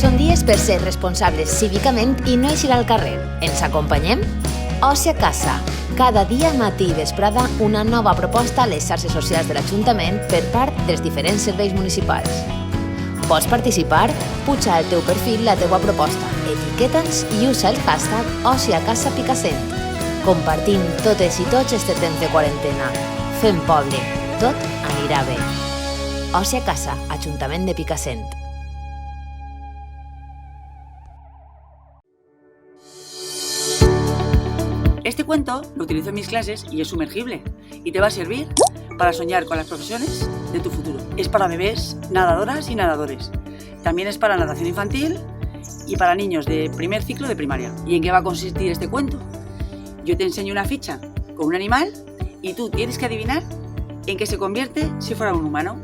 Són dies per ser responsables cívicament i no eixir al carrer. Ens acompanyem? Oci a casa. Cada dia, matí i vesprada, una nova proposta a les xarxes socials de l'Ajuntament per part dels diferents serveis municipals. Pots participar? Puja al teu perfil la teua proposta, etiqueta'ns i usa el hashtag #OciACasaPicassent. Compartint totes i tots este temps de quarantena. Fem poble. Tot anirà bé. Oci a casa, Ajuntament de Picassent. Este cuento lo utilizo en mis clases y es sumergible y te va a servir para soñar con las profesiones de tu futuro. Es para bebés, nadadoras y nadadores. También es para natación infantil y para niños de primer ciclo de primaria. ¿Y en qué va a consistir este cuento? Yo te enseño una ficha con un animal y tú tienes que adivinar en qué se convierte si fuera un humano.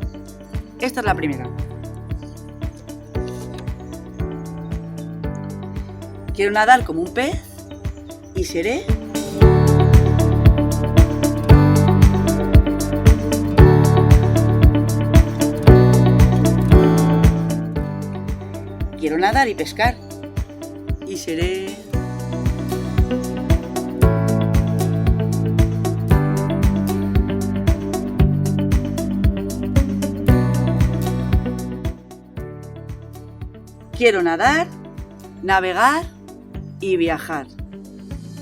Esta es la primera. Quiero nadar como un pez y seré... Quiero nadar y pescar y seré... Quiero nadar, navegar y viajar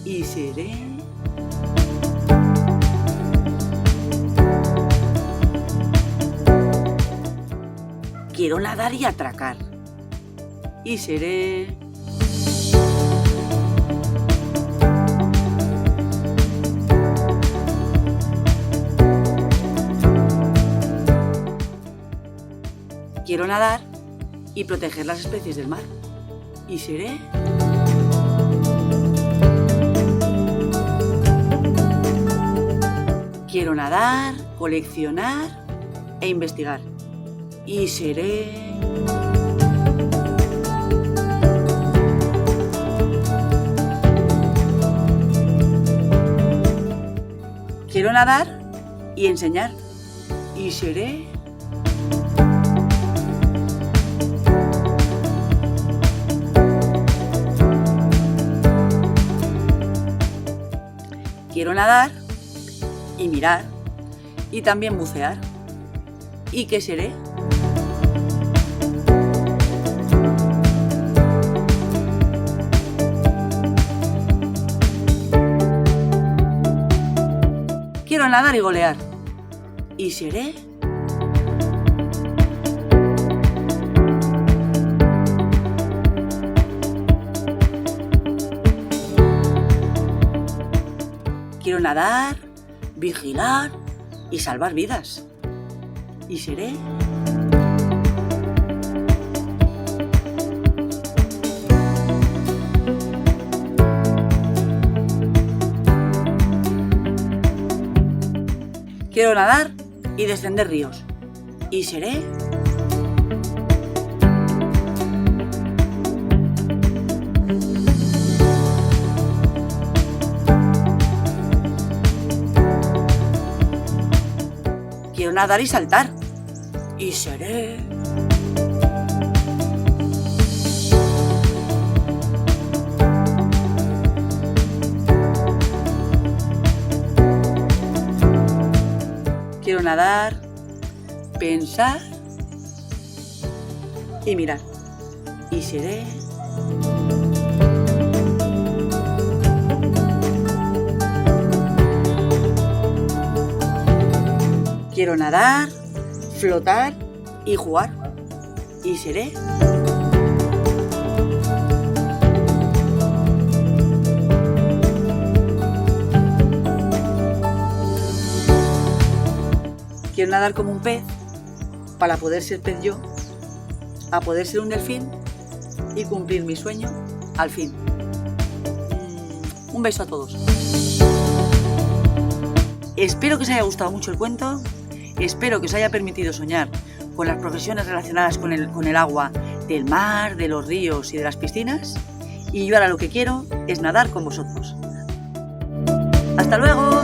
y seré... Quiero nadar y atracar y seré... Quiero nadar y proteger las especies del mar y seré... Quiero nadar, coleccionar e investigar y seré... Quiero nadar y enseñar y seré... Quiero nadar y mirar y también bucear. ¿Y qué seré? Quiero nadar y golear. ¿Y seré? Quiero nadar, vigilar y salvar vidas. ¿Y seré? Quiero nadar y descender ríos. ¿Y seré? Quiero nadar y saltar. ¿Y seré? Quiero nadar, pensar y mirar. ¿Y seré? Quiero nadar, flotar y jugar. ¿Y seré? Quiero nadar como un pez para poder ser pez yo, a poder ser un delfín y cumplir mi sueño al fin. Un beso a todos. Espero que os haya gustado mucho el cuento. Espero que os haya permitido soñar con las profesiones relacionadas con el agua, del mar, de los ríos y de las piscinas. Y yo ahora lo que quiero es nadar con vosotros. ¡Hasta luego!